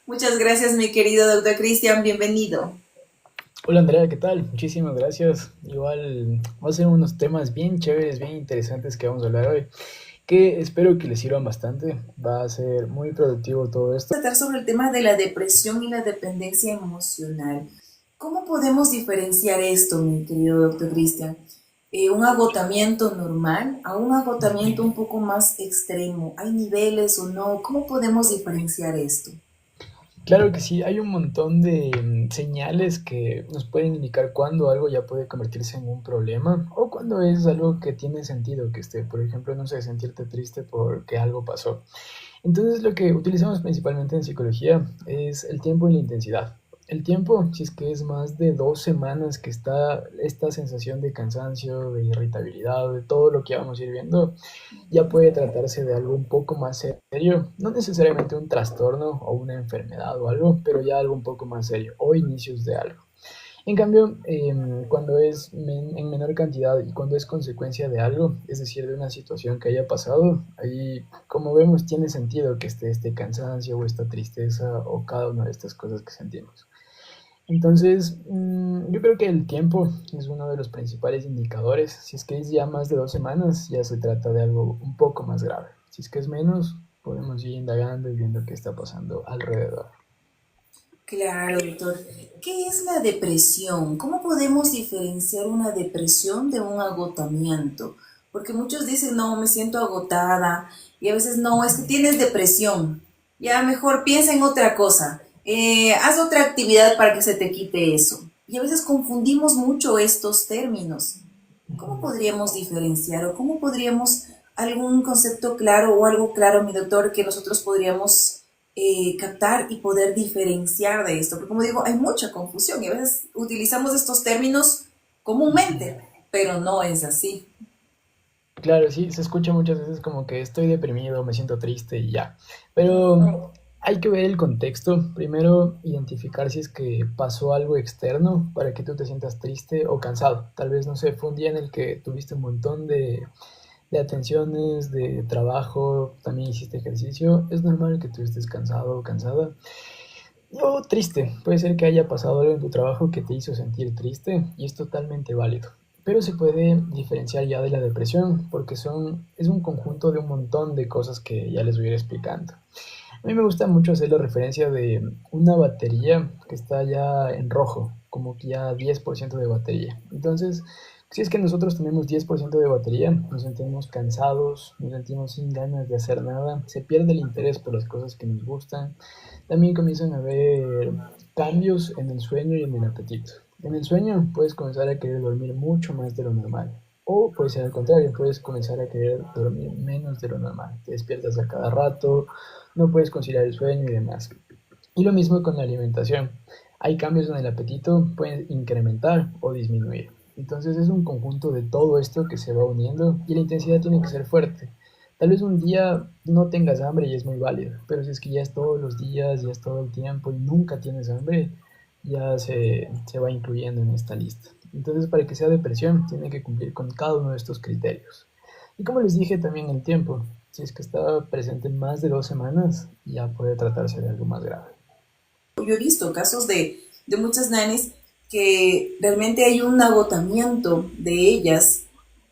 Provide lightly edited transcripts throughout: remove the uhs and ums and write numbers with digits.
Muchas gracias, mi querido doctor Cristian, bienvenido. Hola Andrea, ¿qué tal? Muchísimas gracias. Igual va a ser unos temas bien chéveres, bien interesantes que vamos a hablar hoy, que espero que les sirvan bastante. Va a ser muy productivo todo esto. Vamos a tratar sobre el tema de la depresión y la dependencia emocional. ¿Cómo podemos diferenciar esto, mi querido doctor Cristian? ¿Un agotamiento normal a un agotamiento un poco más extremo? ¿Hay niveles o no? ¿Cómo podemos diferenciar esto? Claro que sí, hay un montón de señales que nos pueden indicar cuándo algo ya puede convertirse en un problema o cuando es algo que tiene sentido que esté, por ejemplo, no sé, sentirte triste porque algo pasó. Entonces lo que utilizamos principalmente en psicología es el tiempo y la intensidad. El tiempo, si es que es más de 2 semanas que está esta sensación de cansancio, de irritabilidad, de todo lo que vamos a ir viendo, ya puede tratarse de algo un poco más serio, no necesariamente un trastorno o una enfermedad o algo, pero ya algo un poco más serio o inicios de algo. En cambio, cuando es en menor cantidad y cuando es consecuencia de algo, es decir, de una situación que haya pasado, ahí, como vemos, tiene sentido que esté este cansancio o esta tristeza o cada una de estas cosas que sentimos. Entonces, yo creo que el tiempo es uno de los principales indicadores. Si es que es ya más de 2 semanas, ya se trata de algo un poco más grave. Si es que es menos, podemos ir indagando y viendo qué está pasando alrededor. Claro, doctor. ¿Qué es la depresión? ¿Cómo podemos diferenciar una depresión de un agotamiento? Porque muchos dicen, no, me siento agotada, y a veces no, es que tienes depresión. Ya mejor piensa en otra cosa. Haz otra actividad para que se te quite eso. Y a veces confundimos mucho estos términos. ¿Cómo podríamos diferenciar o cómo podríamos algún concepto claro o algo claro, mi doctor, que nosotros podríamos captar y poder diferenciar de esto? Porque como digo, hay mucha confusión y a veces utilizamos estos términos comúnmente, pero no es así. Claro, sí, se escucha muchas veces como que estoy deprimido, me siento triste y ya. Pero hay que ver el contexto. Primero, identificar si es que pasó algo externo para que tú te sientas triste o cansado. Tal vez, no sé, fue un día en el que tuviste un montón de atenciones, de trabajo, también hiciste ejercicio. Es normal que tú estés cansado o cansada. O triste, puede ser que haya pasado algo en tu trabajo que te hizo sentir triste y es totalmente válido. Pero se puede diferenciar ya de la depresión porque es un conjunto de un montón de cosas que ya les voy a ir explicando. A mí me gusta mucho hacer la referencia de una batería que está ya en rojo, como que ya 10% de batería. Entonces, si es que nosotros tenemos 10% de batería, nos sentimos cansados, nos sentimos sin ganas de hacer nada, se pierde el interés por las cosas que nos gustan, también comienzan a haber cambios en el sueño y en el apetito. En el sueño puedes comenzar a querer dormir mucho más de lo normal. O puede ser al contrario, puedes comenzar a querer dormir menos de lo normal. Te despiertas a cada rato, no puedes conciliar el sueño y demás. Y lo mismo con la alimentación. Hay cambios en el apetito, pueden incrementar o disminuir. Entonces es un conjunto de todo esto que se va uniendo y la intensidad tiene que ser fuerte. Tal vez un día no tengas hambre y es muy válido, pero si es que ya es todos los días, ya es todo el tiempo y nunca tienes hambre, ya se va incluyendo en esta lista. Entonces para que sea depresión tiene que cumplir con cada uno de estos criterios. Y como les dije también el tiempo, si es que está presente más de 2 semanas, ya puede tratarse de algo más grave. Yo he visto casos de muchas nanis que realmente hay un agotamiento de ellas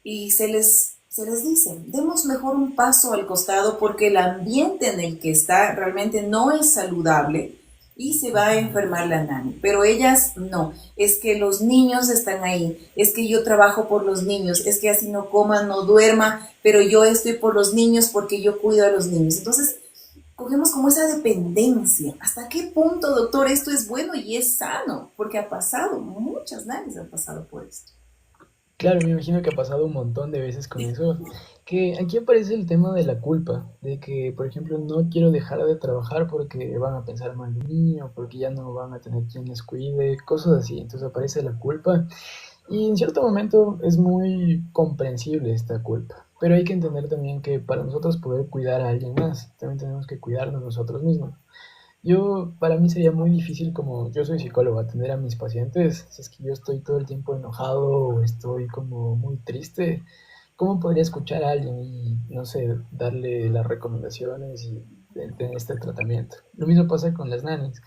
y se les dice, demos mejor un paso al costado porque el ambiente en el que está realmente no es saludable y se va a enfermar la nani. Pero ellas no, es que los niños están ahí, es que yo trabajo por los niños, es que así no coma, no duerma, pero yo estoy por los niños porque yo cuido a los niños. Entonces, cogemos como esa dependencia. ¿Hasta qué punto, doctor, esto es bueno y es sano? Porque ha pasado, muchas nanis han pasado por esto. Claro, me imagino que ha pasado un montón de veces con eso, que aquí aparece el tema de la culpa, de que, por ejemplo, no quiero dejar de trabajar porque van a pensar mal de mí o porque ya no van a tener quien les cuide, cosas así. Entonces aparece la culpa y en cierto momento es muy comprensible esta culpa. Pero hay que entender también que para nosotros poder cuidar a alguien más, también tenemos que cuidarnos nosotros mismos. Para mí sería muy difícil como yo soy psicólogo, atender a mis pacientes, si es que yo estoy todo el tiempo enojado o estoy como muy triste, ¿cómo podría escuchar a alguien y, no sé, darle las recomendaciones y en este tratamiento. Lo mismo pasa con las nannies.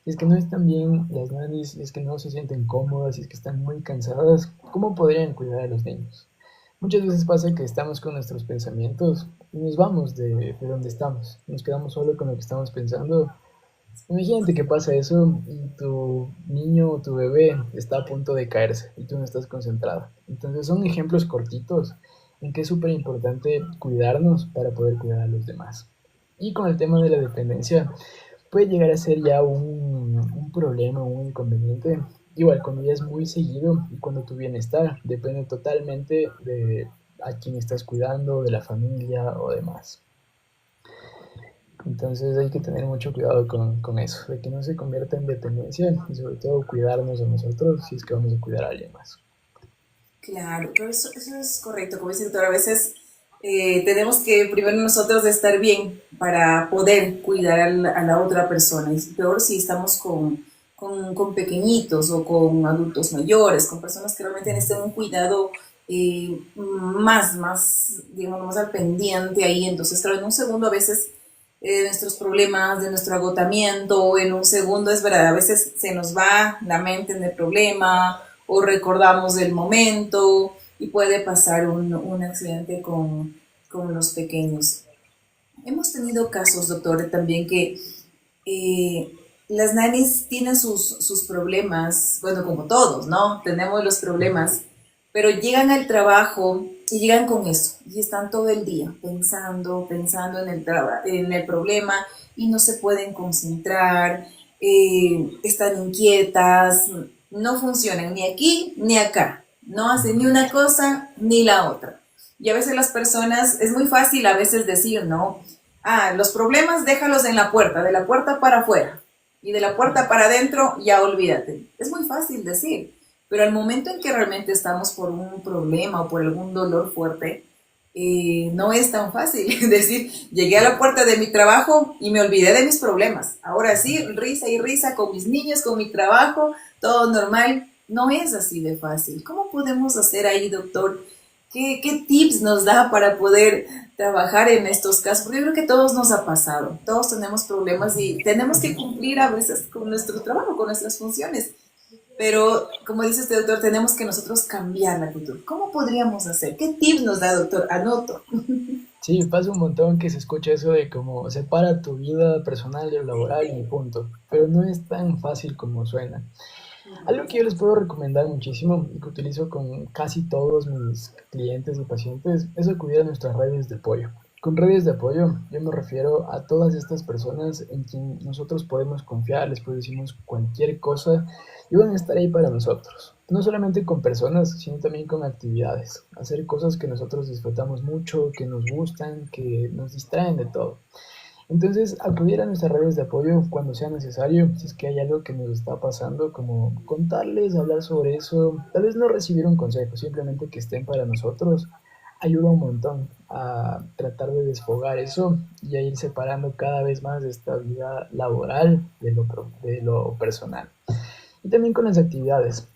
Si es que no están bien las nannies, si es que no se sienten cómodas, si es que están muy cansadas, ¿cómo podrían cuidar a los niños? Muchas veces pasa que estamos con nuestros pensamientos y nos vamos de donde estamos. Nos quedamos solo con lo que estamos pensando. Imagínate que pasa eso y tu niño o tu bebé está a punto de caerse y tú no estás concentrado. Entonces son ejemplos cortitos en que es súper importante cuidarnos para poder cuidar a los demás. Y con el tema de la dependencia, puede llegar a ser ya un problema, un inconveniente. Igual, cuando ya es muy seguido y cuando tu bienestar depende totalmente de a quién estás cuidando, de la familia o demás. Entonces hay que tener mucho cuidado con eso, de que no se convierta en dependencia y sobre todo cuidarnos a nosotros si es que vamos a cuidar a alguien más. Claro, pero eso es correcto, como dice el doctor, a veces tenemos que primero nosotros estar bien para poder cuidar a la otra persona, y peor si estamos con pequeñitos o con adultos mayores, con personas que realmente necesitan un cuidado digamos, más al pendiente ahí, entonces claro, en un segundo a veces nuestros problemas, de nuestro agotamiento, en un segundo es verdad, a veces se nos va la mente en el problema o recordamos el momento y puede pasar un accidente con los pequeños. Hemos tenido casos, doctor, también que eh, las nannies tienen sus problemas, bueno, como todos, ¿no? Tenemos los problemas, pero llegan al trabajo y llegan con eso y están todo el día pensando en el problema y no se pueden concentrar, están inquietas, no funcionan ni aquí ni acá, no hacen ni una cosa ni la otra. Y a veces las personas, es muy fácil a veces decir, no, los problemas déjalos en la puerta, de la puerta para afuera y de la puerta para adentro ya olvídate. Es muy fácil decir, pero al momento en que realmente estamos por un problema o por algún dolor fuerte, no es tan fácil decir, llegué a la puerta de mi trabajo y me olvidé de mis problemas. Ahora sí, risa y risa con mis niños, con mi trabajo, todo normal. No es así de fácil. ¿Cómo podemos hacer ahí, doctor? ¿Qué tips nos da para poder trabajar en estos casos? Porque yo creo que a todos nos ha pasado, todos tenemos problemas y tenemos que cumplir a veces con nuestro trabajo, con nuestras funciones. Pero, como dice este doctor, tenemos que nosotros cambiar la actitud. ¿Cómo podríamos hacer? ¿Qué tips nos da, doctor? Anoto. Sí, pasa un montón que se escucha eso de como separa tu vida personal y laboral y punto, pero no es tan fácil como suena. Algo que yo les puedo recomendar muchísimo y que utilizo con casi todos mis clientes y pacientes es acudir a nuestras redes de apoyo. Con redes de apoyo yo me refiero a todas estas personas en quien nosotros podemos confiar, les decimos cualquier cosa y van a estar ahí para nosotros. No solamente con personas, sino también con actividades. Hacer cosas que nosotros disfrutamos mucho, que nos gustan, que nos distraen de todo. Entonces, acudir a nuestras redes de apoyo cuando sea necesario, si es que hay algo que nos está pasando, como contarles, hablar sobre eso, tal vez no recibir un consejo, simplemente que estén para nosotros, ayuda un montón a tratar de desfogar eso y a ir separando cada vez más esta vida laboral de lo personal. Y también con las actividades.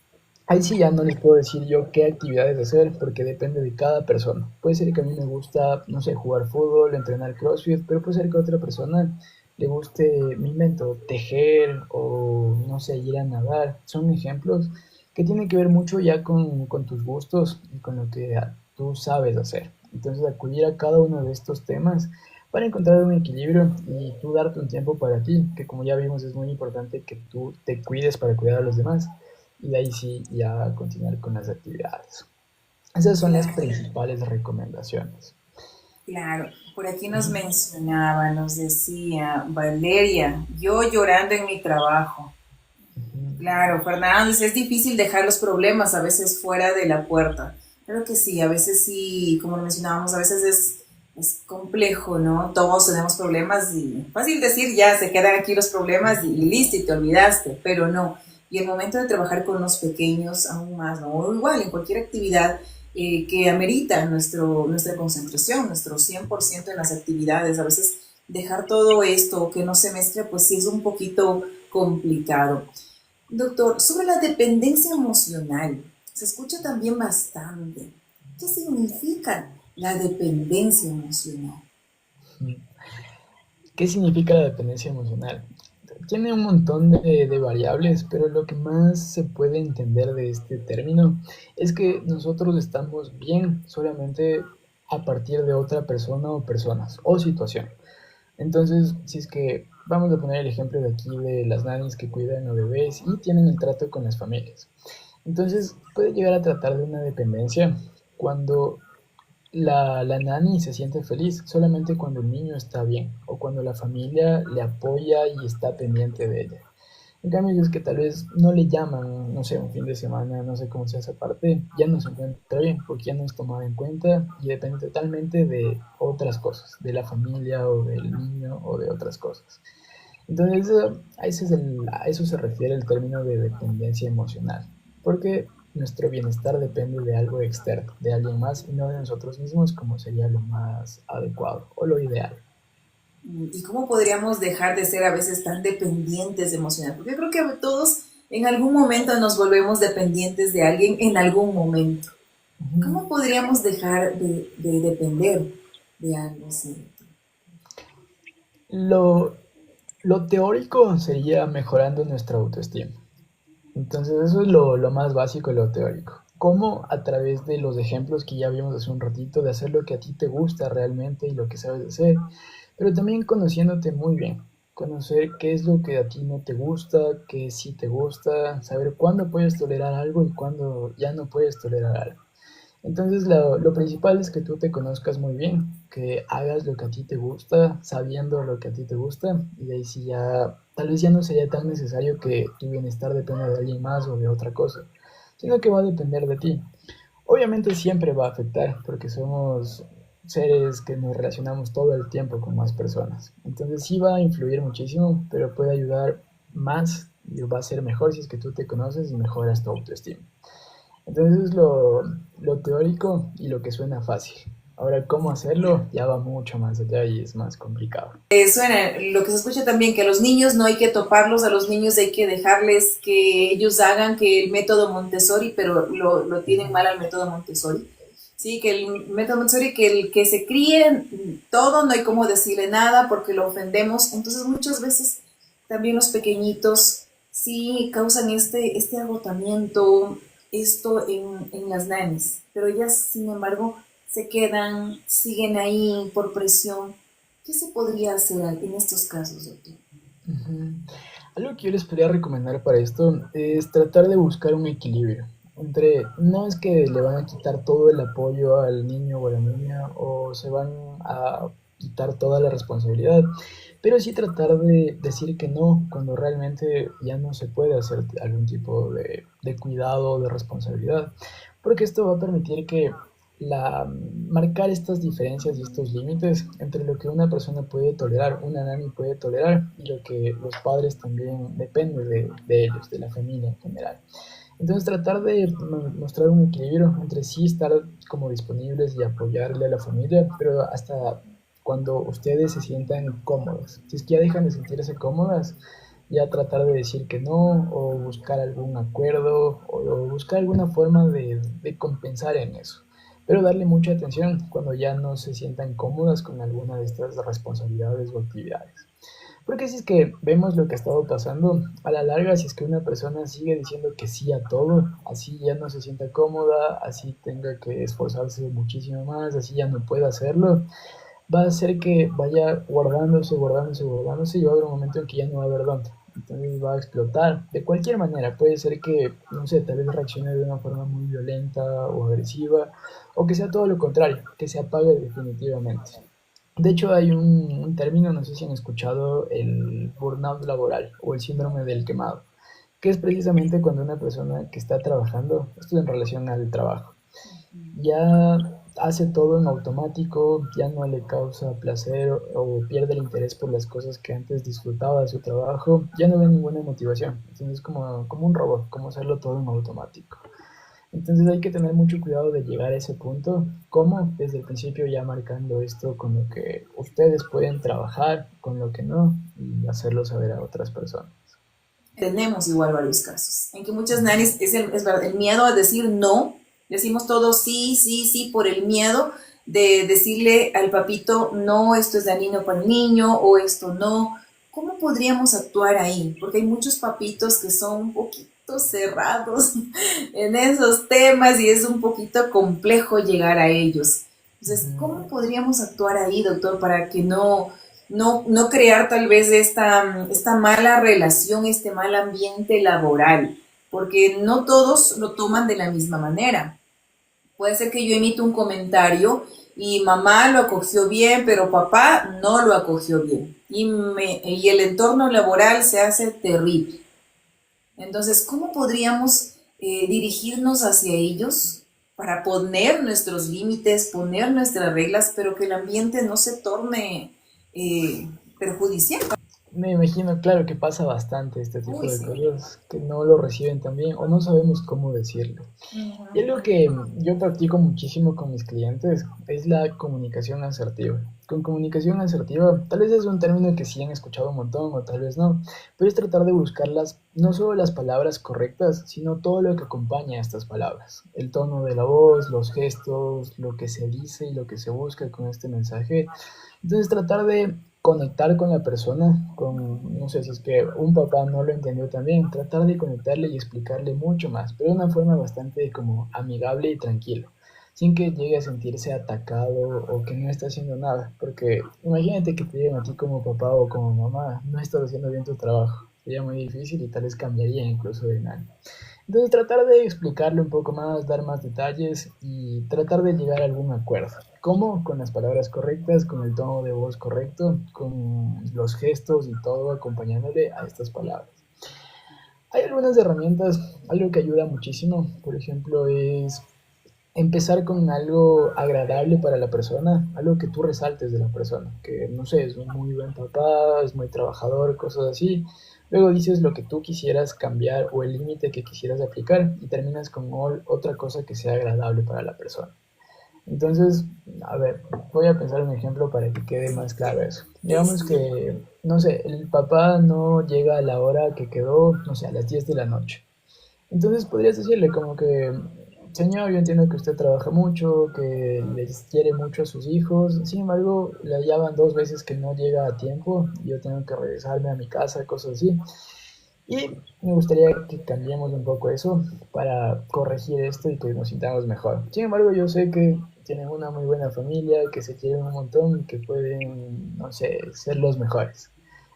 Ahí sí ya no les puedo decir yo qué actividades hacer porque depende de cada persona. Puede ser que a mí me gusta, no sé, jugar fútbol, entrenar CrossFit, pero puede ser que a otra persona le guste, mi invento, tejer o, no sé, ir a nadar. Son ejemplos que tienen que ver mucho ya con tus gustos y con lo que tú sabes hacer. Entonces, acudir a cada uno de estos temas para encontrar un equilibrio y tú darte un tiempo para ti, que como ya vimos es muy importante que tú te cuides para cuidar a los demás y de ahí sí ya continuar con las actividades. Esas son las Claro, principales recomendaciones. claro. Por aquí nos mencionaba, nos decía Valeria, yo llorando en mi trabajo. Claro, Fernando, dice, es difícil dejar los problemas a veces fuera de la puerta. Creo que sí, a veces sí, como lo mencionábamos, a veces es complejo, ¿no? Todos tenemos problemas y fácil decir, ya se quedan aquí los problemas y listo, y te olvidaste, pero no. Y el momento de trabajar con los pequeños, aún más, ¿no? O igual, en cualquier actividad que amerita nuestra concentración, nuestro 100% en las actividades, a veces dejar todo esto, que no se mezcle, pues sí es un poquito complicado. Doctor, sobre la dependencia emocional, se escucha también bastante. ¿Qué significa la dependencia emocional? ¿Qué significa la dependencia emocional? Tiene un montón de variables, pero lo que más se puede entender de este término es que nosotros estamos bien solamente a partir de otra persona o personas o situación. Entonces, si es que vamos a poner el ejemplo de aquí de las nannies que cuidan a bebés y tienen el trato con las familias. Entonces, puede llegar a tratar de una dependencia cuando la nani se siente feliz solamente cuando el niño está bien o cuando la familia le apoya y está pendiente de ella. En cambio, es que tal vez no le llaman, no sé, un fin de semana, no sé cómo sea esa parte, ya no se encuentra bien porque ya no es tomada en cuenta y depende totalmente de otras cosas, de la familia o del niño o de otras cosas. Entonces, a eso se refiere el término de dependencia emocional, porque nuestro bienestar depende de algo externo, de alguien más y no de nosotros mismos, como sería lo más adecuado o lo ideal. ¿Y cómo podríamos dejar de ser a veces tan dependientes emocionalmente? Porque yo creo que todos en algún momento nos volvemos dependientes de alguien en algún momento. Ujú. ¿Cómo podríamos dejar de depender de algo así? Lo, lo teórico sería mejorando nuestra autoestima. Entonces eso es lo más básico, lo teórico. Cómo a través de los ejemplos que ya vimos hace un ratito, de hacer lo que a ti te gusta realmente y lo que sabes hacer, pero también conociéndote muy bien, conocer qué es lo que a ti no te gusta, qué sí te gusta, saber cuándo puedes tolerar algo y cuándo ya no puedes tolerar algo. Entonces lo principal es que tú te conozcas muy bien, que hagas lo que a ti te gusta, sabiendo lo que a ti te gusta, y de ahí sí ya, tal vez ya no sería tan necesario que tu bienestar dependa de alguien más o de otra cosa, sino que va a depender de ti. Obviamente siempre va a afectar, porque somos seres que nos relacionamos todo el tiempo con más personas. Entonces sí va a influir muchísimo, pero puede ayudar más y va a ser mejor si es que tú te conoces y mejoras tu autoestima. Entonces es lo teórico y lo que suena fácil. Ahora, cómo hacerlo ya va mucho más allá y es más complicado. Suena, lo que se escucha también, que a los niños no hay que toparlos, a los niños hay que dejarles que ellos hagan que el método Montessori, pero lo tienen mal al método Montessori. Sí, que el método Montessori, que el que se críe todo, no hay como decirle nada porque lo ofendemos. Entonces muchas veces también los pequeñitos sí causan este agotamiento, esto en las nannies, pero ellas sin embargo se quedan, siguen ahí por presión. ¿Qué se podría hacer en estos casos, doctor? Ujú. Algo que yo les podría recomendar para esto es tratar de buscar un equilibrio entre, no es que le van a quitar todo el apoyo al niño o a la niña o se van a quitar toda la responsabilidad, pero sí tratar de decir que no cuando realmente ya no se puede hacer algún tipo de cuidado o de responsabilidad, porque esto va a permitir que marcar estas diferencias y estos límites entre lo que una persona puede tolerar, una nani puede tolerar y lo que los padres también depende de ellos, de la familia en general. Entonces tratar de mostrar un equilibrio entre sí estar como disponibles y apoyarle a la familia, pero hasta cuando ustedes se sientan cómodas. Si es que ya dejan de sentirse cómodas, ya tratar de decir que no o buscar algún acuerdo o buscar alguna forma de compensar en eso. Pero darle mucha atención cuando ya no se sientan cómodas con alguna de estas responsabilidades o actividades. Porque si es que vemos lo que ha estado pasando, a la larga, si es que una persona sigue diciendo que sí a todo, así ya no se sienta cómoda, así tenga que esforzarse muchísimo más, así ya no pueda hacerlo, va a hacer que vaya guardándose, guardándose, guardándose y va a haber un momento en que ya no va a haber dónde. Entonces va a explotar. De cualquier manera, puede ser que, no sé, tal vez reaccione de una forma muy violenta o agresiva, o que sea todo lo contrario, que se apague definitivamente. De hecho, hay un término, no sé si han escuchado, el burnout laboral o el síndrome del quemado, que es precisamente cuando una persona que está trabajando, esto en relación al trabajo, ya hace todo en automático, ya no le causa placer o pierde el interés por las cosas que antes disfrutaba de su trabajo, ya no ve ninguna motivación. Entonces es como un robot, como hacerlo todo en automático. Entonces hay que tener mucho cuidado de llegar a ese punto, como desde el principio ya marcando esto con lo que ustedes pueden trabajar, con lo que no, y hacerlo saber a otras personas. Tenemos igual varios casos, en que muchas nannies es verdad, el miedo a decir no, decimos todo sí, sí, sí por el miedo de decirle al papito, no, esto es dañino para el niño o esto no. ¿Cómo podríamos actuar ahí? Porque hay muchos papitos que son un poquito cerrados en esos temas y es un poquito complejo llegar a ellos. Entonces, ¿cómo Ujú. podríamos actuar ahí, doctor, para que no crear tal vez esta mala relación, este mal ambiente laboral? Porque no todos lo toman de la misma manera. Puede ser que yo emito un comentario y mamá lo acogió bien, pero papá no lo acogió bien. Y el entorno laboral se hace terrible. Entonces, ¿cómo podríamos dirigirnos hacia ellos para poner nuestros límites, poner nuestras reglas, pero que el ambiente no se torne perjudicial? Me imagino, claro, que pasa bastante este tipo Uy, de sí. cosas, que no lo reciben tan bien o no sabemos cómo decirlo. Y Ujú. algo que yo practico muchísimo con mis clientes es la comunicación asertiva. Con comunicación asertiva, tal vez es un término que sí han escuchado un montón o tal vez no, pero es tratar de buscar no solo las palabras correctas, sino todo lo que acompaña a estas palabras. El tono de la voz, los gestos, lo que se dice y lo que se busca con este mensaje. Entonces tratar de conectar con la persona, no sé si es que un papá no lo entendió también, tratar de conectarle y explicarle mucho más, pero de una forma bastante como amigable y tranquilo, sin que llegue a sentirse atacado o que no está haciendo nada, porque imagínate que te digan a ti como papá o como mamá, no estás haciendo bien tu trabajo, sería muy difícil y tal vez cambiaría incluso de nada. Entonces tratar de explicarle un poco más, dar más detalles y tratar de llegar a algún acuerdo. ¿Cómo? Con las palabras correctas, con el tono de voz correcto, con los gestos y todo acompañándole a estas palabras. Hay algunas herramientas, algo que ayuda muchísimo, por ejemplo, es empezar con algo agradable para la persona, algo que tú resaltes de la persona, que no sé, es un muy buen papá, es muy trabajador, cosas así. Luego dices lo que tú quisieras cambiar o el límite que quisieras aplicar y terminas con otra cosa que sea agradable para la persona. Entonces, a ver, voy a pensar un ejemplo para que quede más claro eso. Sí, Digamos sí. que, no sé, el papá no llega a la hora que quedó, no sé, a las 10 de la noche. Entonces podrías decirle como que, señor, yo entiendo que usted trabaja mucho, que les quiere mucho a sus hijos, sin embargo, le llaman 2 veces que no llega a tiempo, yo tengo que regresarme a mi casa, cosas así. Y me gustaría que cambiemos un poco eso para corregir esto y que nos sintamos mejor. Sin embargo, yo sé que tienen una muy buena familia, que se quieren un montón y que pueden, no sé, ser los mejores.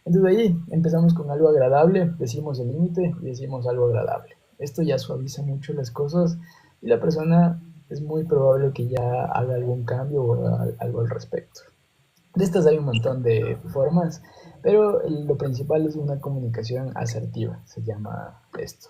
Entonces ahí empezamos con algo agradable, decimos el límite y decimos algo agradable. Esto ya suaviza mucho las cosas y la persona es muy probable que ya haga algún cambio o haga algo al respecto. De estas hay un montón de formas, pero lo principal es una comunicación asertiva, se llama esto.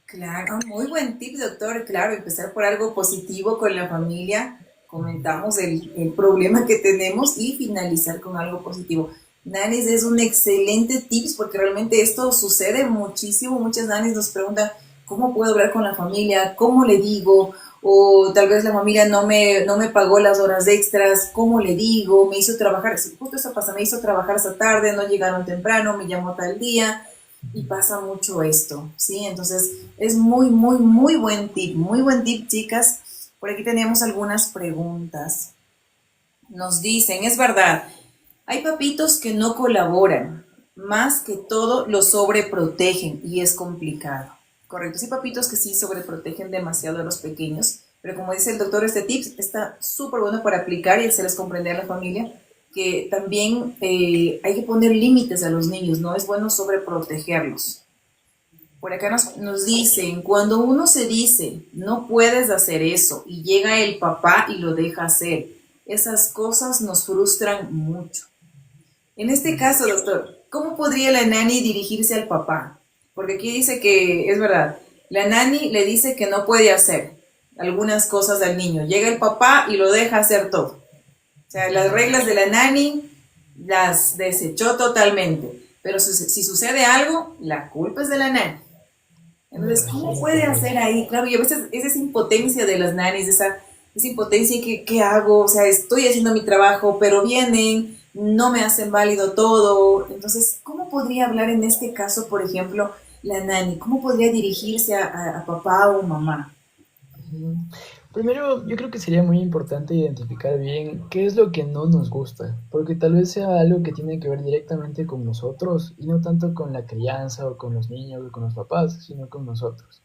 Claro, muy buen tip, doctor. Claro, empezar por algo positivo con la familia, comentamos el problema que tenemos y finalizar con algo positivo. Nanis es un excelente tips porque realmente esto sucede muchísimo. Muchas nanis nos preguntan cómo puedo hablar con la familia, cómo le digo, o tal vez la familia no me pagó las horas extras, cómo le digo, me hizo trabajar, sí, justo eso pasa, me hizo trabajar esta tarde, no llegaron temprano, me llamó tal día, y pasa mucho esto, ¿sí? Entonces es muy, muy, muy buen tip, chicas. Por aquí tenemos algunas preguntas. Nos dicen, es verdad, hay papitos que no colaboran, más que todo los sobreprotegen y es complicado. Correcto, sí, papitos que sí sobreprotegen demasiado a los pequeños, pero como dice el doctor, este tip está súper bueno para aplicar y hacerles comprender a la familia que también hay que poner límites a los niños, no es bueno sobreprotegerlos. Por acá nos dicen, cuando uno se dice, no puedes hacer eso, y llega el papá y lo deja hacer, esas cosas nos frustran mucho. En este caso, doctor, ¿cómo podría la nani dirigirse al papá? Porque aquí dice que, es verdad, la nani le dice que no puede hacer algunas cosas al niño. Llega el papá y lo deja hacer todo. O sea, las reglas de la nani las desechó totalmente. Pero si sucede algo, la culpa es de la nani. Me Entonces, ¿cómo imagino, puede claro. hacer ahí? Claro, y a veces es esa impotencia de las nannies, esa impotencia que, ¿qué hago? O sea, estoy haciendo mi trabajo, pero vienen, no me hacen válido todo. Entonces, ¿cómo podría hablar en este caso, por ejemplo, la nanny? ¿Cómo podría dirigirse a papá o mamá? Ujú. Primero, yo creo que sería muy importante identificar bien qué es lo que no nos gusta, porque tal vez sea algo que tiene que ver directamente con nosotros y no tanto con la crianza o con los niños o con los papás, sino con nosotros.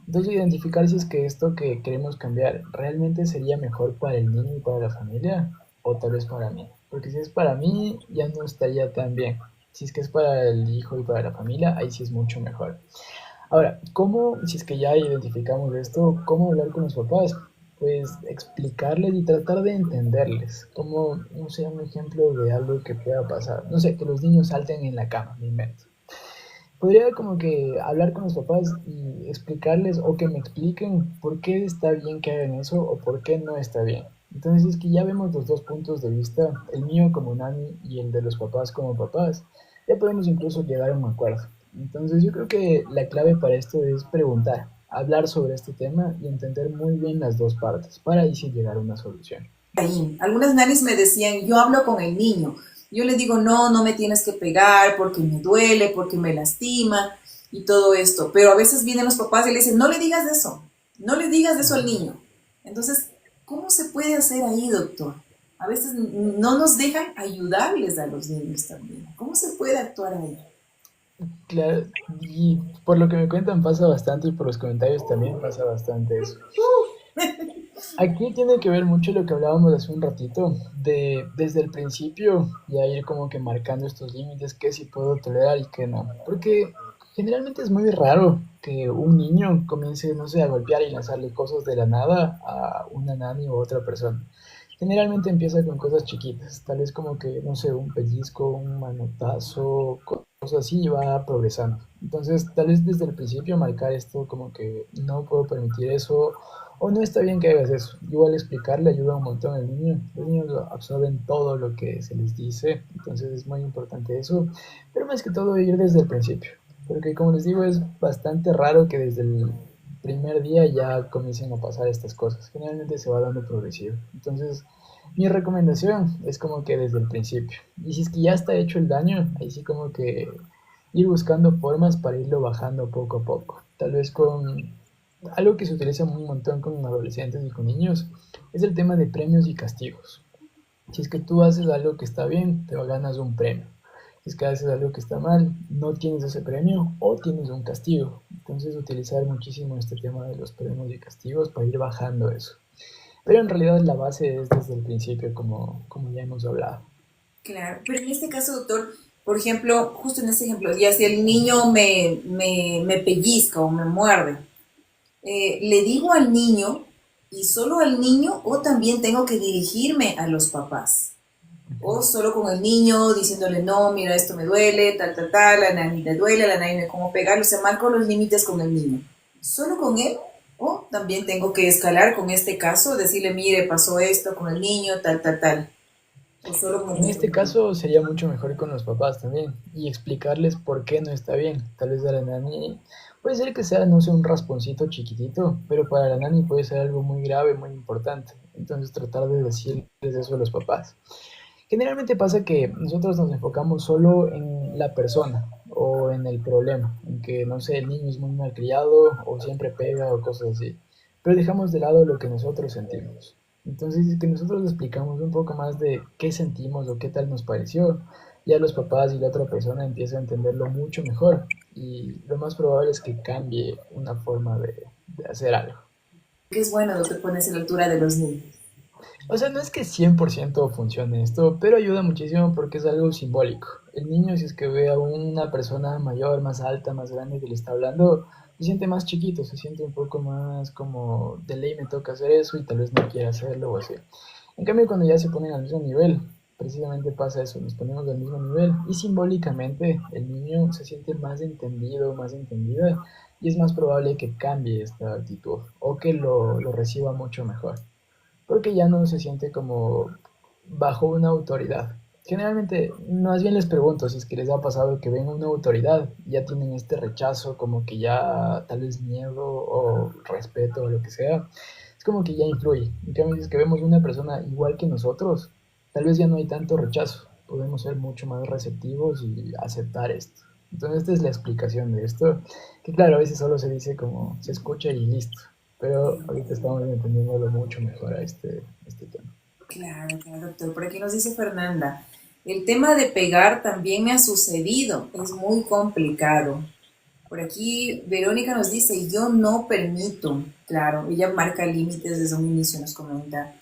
Entonces, identificar si es que esto que queremos cambiar realmente sería mejor para el niño y para la familia o tal vez para mí. Porque si es para mí, ya no estaría tan bien. Si es que es para el hijo y para la familia, ahí sí es mucho mejor. Ahora, ¿cómo, si es que ya identificamos esto, cómo hablar con los papás? Pues explicarles y tratar de entenderles. Como, no sé, un ejemplo de algo que pueda pasar. No sé, que los niños salten en la cama, me invento. Podría como que hablar con los papás y explicarles o que me expliquen por qué está bien que hagan eso o por qué no está bien. Entonces es que ya vemos los dos puntos de vista, el mío como nani y el de los papás como papás, ya podemos incluso llegar a un acuerdo. Entonces yo creo que la clave para esto es preguntar, hablar sobre este tema y entender muy bien las dos partes para ahí sí llegar a una solución. Ahí. Algunas nanis me decían, yo hablo con el niño. Yo le digo, no, no me tienes que pegar porque me duele, porque me lastima y todo esto. Pero a veces vienen los papás y le dicen, no le digas eso, no le digas eso al niño. Entonces, ¿cómo se puede hacer ahí, doctor? A veces no nos dejan ayudarles a los niños también. ¿Cómo se puede actuar ahí? Claro, y por lo que me cuentan pasa bastante y por los comentarios también pasa bastante eso. Aquí tiene que ver mucho lo que hablábamos hace un ratito, de desde el principio ya ir como que marcando estos límites, qué sí puedo tolerar y qué no. Porque generalmente es muy raro que un niño comience, no sé, a golpear y lanzarle cosas de la nada a una nani o otra persona. Generalmente empieza con cosas chiquitas, tal vez como que, no sé, un pellizco, un manotazo, cosas así y va progresando. Entonces, tal vez desde el principio marcar esto como que no puedo permitir eso o no está bien que hagas eso. Igual explicarle ayuda un montón al niño. Los niños absorben todo lo que se les dice, entonces es muy importante eso. Pero más que todo ir desde el principio, porque como les digo es bastante raro que desde el primer día ya comiencen a pasar estas cosas. Generalmente se va dando progresivo. Entonces, mi recomendación es como que desde el principio. Y si es que ya está hecho el daño, ahí sí como que ir buscando formas para irlo bajando poco a poco. Tal vez con algo que se utiliza un montón con adolescentes y con niños es el tema de premios y castigos. Si es que tú haces algo que está bien, te ganas un premio. Si es que haces algo que está mal, no tienes ese premio o tienes un castigo. Entonces utilizar muchísimo este tema de los premios y castigos para ir bajando eso. Pero en realidad la base es desde el principio, como ya hemos hablado. Claro, pero en este caso, doctor, por ejemplo, justo en este ejemplo, ya si el niño me pellizca o me muerde, le digo al niño y solo al niño o también tengo que dirigirme a los papás. O solo con el niño diciéndole, no, mira, esto me duele, tal, tal, tal, la nani le duele, la nani no hay cómo pegarlo, o sea, marco los límites con el niño. ¿Solo con él? O también tengo que escalar con este caso, decirle, mire, pasó esto con el niño, tal, tal, tal. O solo con En el este niño. caso sería mucho mejor con los papás también y explicarles por qué no está bien. Tal vez a la nani puede ser que sea, no sé, un rasponcito chiquitito, pero para la nani puede ser algo muy grave, muy importante. Entonces tratar de decirles eso a los papás. Generalmente pasa que nosotros nos enfocamos solo en la persona o en el problema, en que, no sé, el niño es muy malcriado o siempre pega o cosas así, pero dejamos de lado lo que nosotros sentimos. Entonces, si es que nosotros explicamos un poco más de qué sentimos o qué tal nos pareció, ya los papás y la otra persona empiezan a entenderlo mucho mejor y lo más probable es que cambie una forma de hacer algo. Que es bueno, no te pones a la altura de los niños. O sea, no es que 100% funcione esto, pero ayuda muchísimo porque es algo simbólico. El niño, si es que ve a una persona mayor, más alta, más grande que le está hablando, se siente más chiquito, se siente un poco más como de ley me toca hacer eso y tal vez no quiera hacerlo o así. En cambio, cuando ya se ponen al mismo nivel, precisamente pasa eso, nos ponemos al mismo nivel y simbólicamente el niño se siente más entendido, más entendida y es más probable que cambie esta actitud o que lo reciba mucho mejor porque ya no se siente como bajo una autoridad. Generalmente, más bien les pregunto si es que les ha pasado que ven una autoridad y ya tienen este rechazo, como que ya tal vez miedo o respeto o lo que sea, es como que ya influye. En cambio, si es que vemos una persona igual que nosotros, tal vez ya no hay tanto rechazo, podemos ser mucho más receptivos y aceptar esto. Entonces, esta es la explicación de esto, que claro, a veces solo se dice como se escucha y listo, pero ahorita estamos entendiéndolo mucho mejor a este tema. Claro, claro, doctor. Por aquí nos dice Fernanda, el tema de pegar también me ha sucedido, es muy complicado. Por aquí Verónica nos dice, yo no permito, claro, ella marca límites desde un inicio, nos comenta.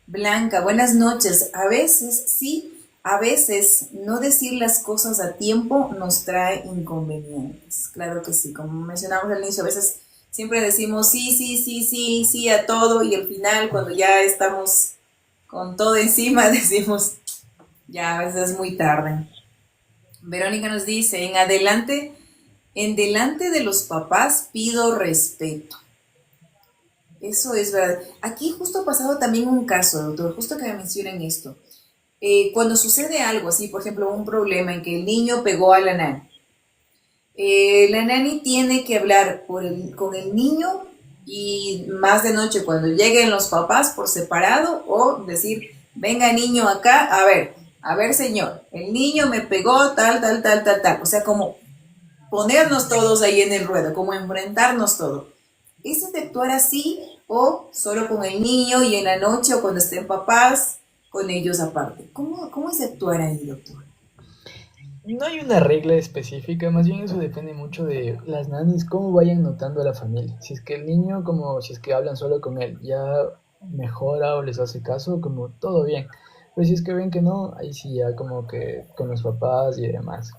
Blanca, buenas noches. A veces sí, a veces no decir las cosas a tiempo nos trae inconvenientes. Claro que sí, como mencionamos al inicio, a veces siempre decimos sí, sí, sí, sí, sí a todo y al final cuando ya estamos con todo encima decimos ya a veces es muy tarde. Verónica nos dice, en delante de los papás pido respeto. Eso es verdad. Aquí justo ha pasado también un caso, doctor, justo que me mencionan esto. Cuando sucede algo así, por ejemplo, un problema en que el niño pegó a la nani tiene que hablar con el niño y más de noche cuando lleguen los papás por separado o decir, venga niño acá, a ver señor, el niño me pegó tal, tal, tal, tal, tal. O sea, como ponernos todos ahí en el ruedo, como enfrentarnos todo. ¿Es de actuar así o solo con el niño y en la noche o cuando estén papás, con ellos aparte? ¿Cómo es de actuar ahí, doctor? No hay una regla específica, más bien eso depende mucho de las nanis, cómo vayan notando a la familia. Si es que el niño, como si es que hablan solo con él, ya mejora o les hace caso, como todo bien. Pero si es que ven que no, ahí sí ya como que con los papás y demás.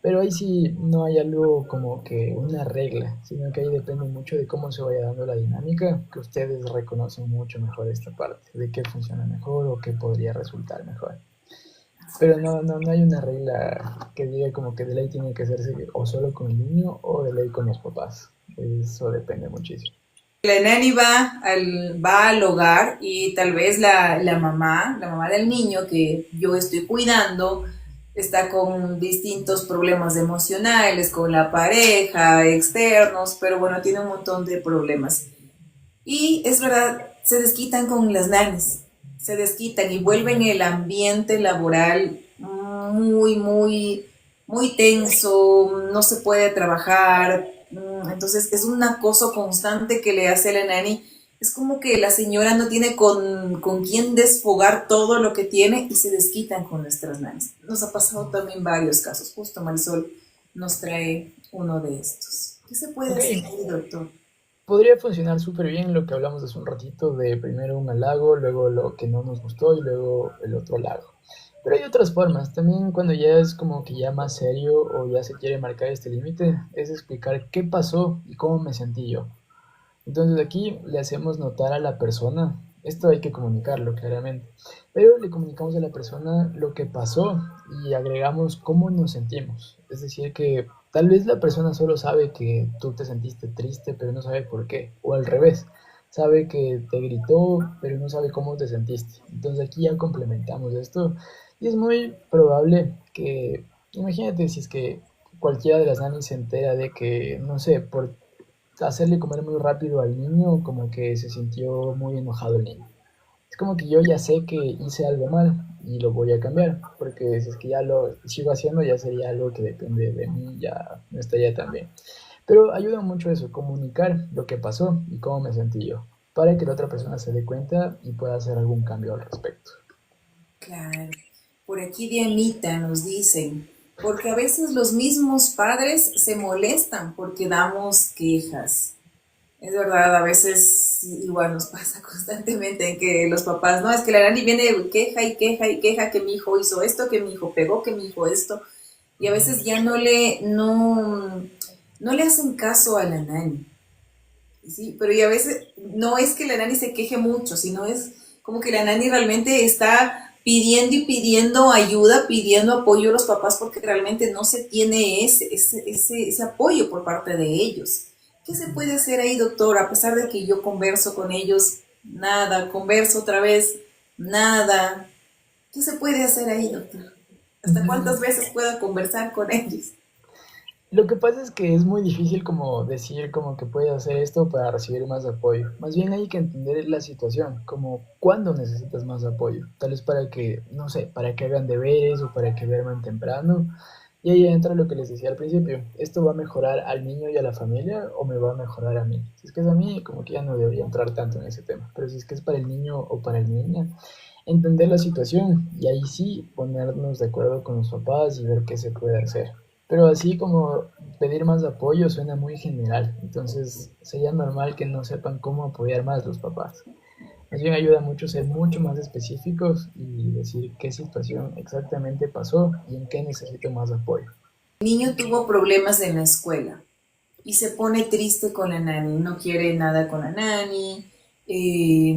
Pero ahí sí no hay algo como que una regla, sino que ahí depende mucho de cómo se vaya dando la dinámica, que ustedes reconocen mucho mejor esta parte, de qué funciona mejor o qué podría resultar mejor. Pero no hay una regla que diga como que de ley tiene que hacerse o solo con el niño o de ley con los papás. Eso depende muchísimo. La nani va al hogar y tal vez la mamá del niño que yo estoy cuidando, está con distintos problemas emocionales, con la pareja, externos, pero bueno, tiene un montón de problemas. Y es verdad, se desquitan con las nanis, se desquitan y vuelven el ambiente laboral muy, muy, muy tenso, no se puede trabajar, entonces es un acoso constante que le hace la nani. Es como que la señora no tiene con quién desfogar todo lo que tiene y se desquitan con nuestras nanis. Nos ha pasado también varios casos, justo Marisol nos trae uno de estos. ¿Qué se puede Ok, hacer ahí, doctor? podría funcionar súper bien lo que hablamos hace un ratito de primero un halago, luego lo que no nos gustó y luego el otro halago. Pero hay otras formas, también cuando ya es como que ya más serio o ya se quiere marcar este límite, es explicar qué pasó y cómo me sentí yo. Entonces aquí le hacemos notar a la persona, esto hay que comunicarlo claramente, pero le comunicamos a la persona lo que pasó y agregamos cómo nos sentimos. Es decir, que tal vez la persona solo sabe que tú te sentiste triste, pero no sabe por qué, o al revés, sabe que te gritó, pero no sabe cómo te sentiste. Entonces aquí ya complementamos esto y es muy probable que, imagínate si es que cualquiera de las nanis se entera de que, no sé, por hacerle comer muy rápido al niño, como que se sintió muy enojado el niño. Es como que yo ya sé que hice algo mal y lo voy a cambiar, porque si es que ya lo sigo haciendo, ya sería algo que depende de mí, ya no estaría tan bien. Pero ayuda mucho eso, comunicar lo que pasó y cómo me sentí yo, para que la otra persona se dé cuenta y pueda hacer algún cambio al respecto. Claro. Por aquí Dianita nos dicen, porque a veces los mismos padres se molestan porque damos quejas. Es verdad, a veces igual nos pasa constantemente en que los papás, no, es que la nani viene queja y queja y queja que mi hijo hizo esto, que mi hijo pegó, que mi hijo esto, y a veces ya no le hacen caso a la nani. Sí, pero y a veces no es que la nani se queje mucho, sino es como que la nani realmente está pidiendo y pidiendo ayuda, pidiendo apoyo a los papás porque realmente no se tiene ese apoyo por parte de ellos. ¿Qué se puede hacer ahí, doctor? A pesar de que yo converso con ellos, nada, converso otra vez, nada. ¿Qué se puede hacer ahí, doctor? ¿Hasta cuántas Mm, veces puedo conversar con ellos? Lo que pasa es que es muy difícil como decir como que puedes hacer esto para recibir más apoyo. Más bien hay que entender la situación, como cuándo necesitas más apoyo. Tal vez para que, no sé, para que hagan deberes o para que duerman temprano. Y ahí entra lo que les decía al principio, ¿esto va a mejorar al niño y a la familia o me va a mejorar a mí? Si es que es a mí, como que ya no debería entrar tanto en ese tema, pero si es que es para el niño o para la niña, entender la situación y ahí sí ponernos de acuerdo con los papás y ver qué se puede hacer. Pero así como pedir más apoyo suena muy general, entonces sería normal que no sepan cómo apoyar más los papás. Más bien ayuda mucho ser mucho más específicos y decir qué situación exactamente pasó y en qué necesito más apoyo. El niño tuvo problemas en la escuela y se pone triste con la nani, no quiere nada con la nani,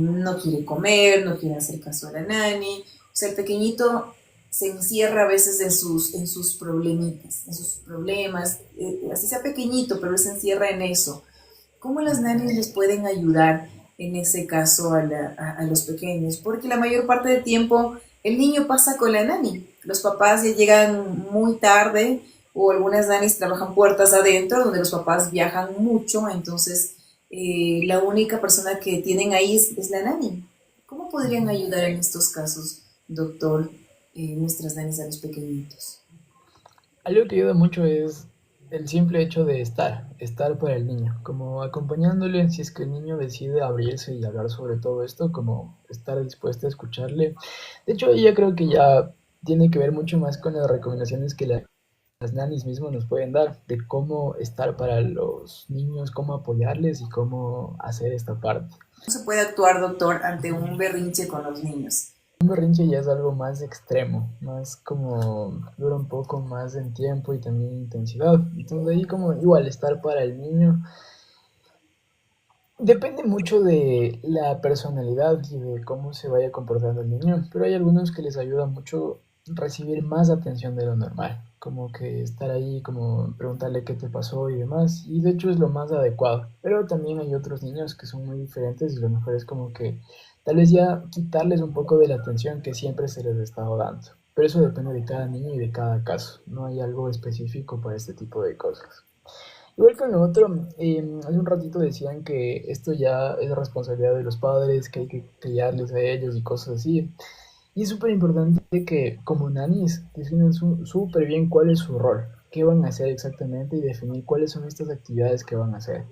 no quiere comer, no quiere hacer caso a la nani. O sea, el pequeñito se encierra a veces en sus problemitas, en sus problemas, así sea pequeñito, pero él se encierra en eso. ¿Cómo las nanis les pueden ayudar en ese caso a los pequeños? Porque la mayor parte del tiempo el niño pasa con la nani. Los papás ya llegan muy tarde o algunas nanis trabajan puertas adentro donde los papás viajan mucho, entonces la única persona que tienen ahí es la nani. ¿Cómo podrían ayudar en estos casos, doctor, nuestras nanis a los pequeñitos? Algo que ayuda mucho es el simple hecho de estar para el niño, como acompañándole si es que el niño decide abrirse y hablar sobre todo esto, como estar dispuesta a escucharle. De hecho, ella creo que ya tiene que ver mucho más con las recomendaciones que las nanis mismos nos pueden dar de cómo estar para los niños, cómo apoyarles y cómo hacer esta parte. ¿Cómo se puede actuar, doctor, ante un berrinche con los niños? Un berrinche ya es algo más extremo, más como dura un poco más en tiempo y también intensidad. Entonces ahí como igual estar para el niño depende mucho de la personalidad y de cómo se vaya comportando el niño, pero hay algunos que les ayuda mucho recibir más atención de lo normal, como que estar ahí, como preguntarle qué te pasó y demás, y de hecho es lo más adecuado, pero también hay otros niños que son muy diferentes y lo mejor es como que tal vez ya quitarles un poco de la atención que siempre se les ha estado dando, pero eso depende de cada niño y de cada caso, no hay algo específico para este tipo de cosas. Igual con lo otro, hace un ratito decían que esto ya es responsabilidad de los padres, que hay que criarles a ellos y cosas así. Y es súper importante que como nanis definen súper bien cuál es su rol, qué van a hacer exactamente y definir cuáles son estas actividades que van a hacer.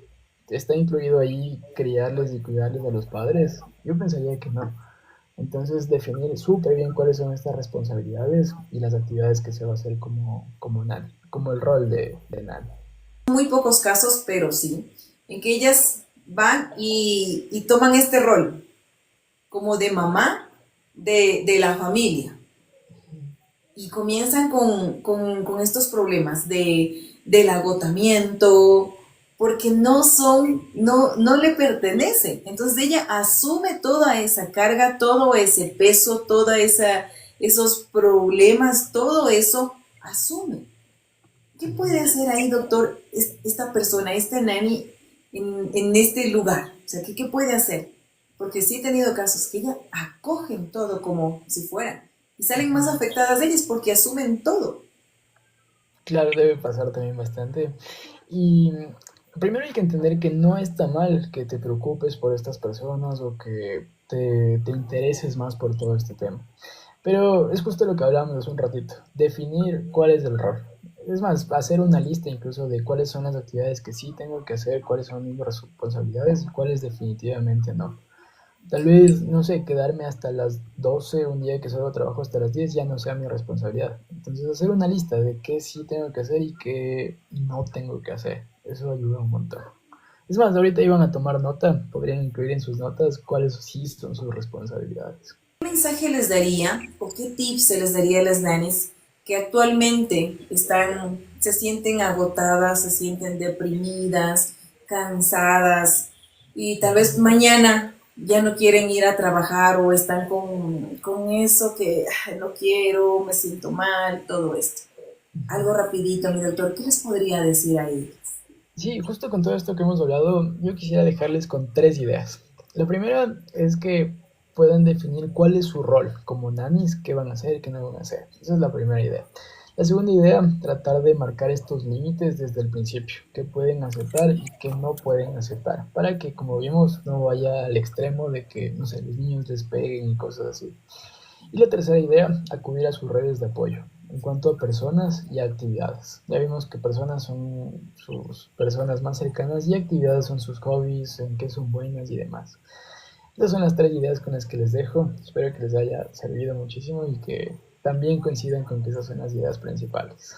¿Está incluido ahí criarles y cuidarles a los padres? Yo pensaría que no. Entonces definir súper bien cuáles son estas responsabilidades y las actividades que se va a hacer como nani, como el rol de nani. Muy pocos casos, pero sí, en que ellas van y toman este rol como de mamá de la familia y comienzan con estos problemas del agotamiento, porque no le pertenece. Entonces ella asume toda esa carga, todo ese peso, esos problemas, todo eso asume. ¿Qué puede hacer ahí, doctor, esta persona, este nani, en este lugar? O sea, ¿qué puede hacer? Porque sí he tenido casos que ellas acogen todo como si fueran y salen más afectadas de ellas porque asumen todo. Claro, debe pasar también bastante. Y primero hay que entender que no está mal que te preocupes por estas personas o que te intereses más por todo este tema. Pero es justo lo que hablábamos hace un ratito, definir cuál es el rol. Es más, hacer una lista incluso de cuáles son las actividades que sí tengo que hacer, cuáles son mis responsabilidades y cuáles definitivamente no. Tal vez, no sé, quedarme hasta las 12 un día que solo trabajo hasta las 10 ya no sea mi responsabilidad. Entonces hacer una lista de qué sí tengo que hacer y qué no tengo que hacer. Eso ayuda un montón. Es más, ahorita iban a tomar nota, podrían incluir en sus notas cuáles sí son sus responsabilidades. ¿Qué mensaje les daría o qué tips se les daría a las nanis que actualmente se sienten agotadas, se sienten deprimidas, cansadas y tal vez mañana ya no quieren ir a trabajar o están con eso que no quiero, me siento mal, todo esto? Algo rapidito, mi doctor, ¿qué les podría decir ahí? Sí, justo con todo esto que hemos hablado, yo quisiera dejarles con tres ideas. La primera es que puedan definir cuál es su rol como nanis, qué van a hacer, qué no van a hacer. Esa es la primera idea. La segunda idea, tratar de marcar estos límites desde el principio, qué pueden aceptar y qué no pueden aceptar, para que, como vimos, no vaya al extremo de que, no sé, los niños les peguen y cosas así. Y la tercera idea, acudir a sus redes de apoyo. en cuanto a personas y actividades. Ya vimos que personas son sus personas más cercanas y actividades son sus hobbies, en qué son buenas y demás. Estas son las tres ideas con las que les dejo. Espero que les haya servido muchísimo y que también coincidan con que esas son las ideas principales.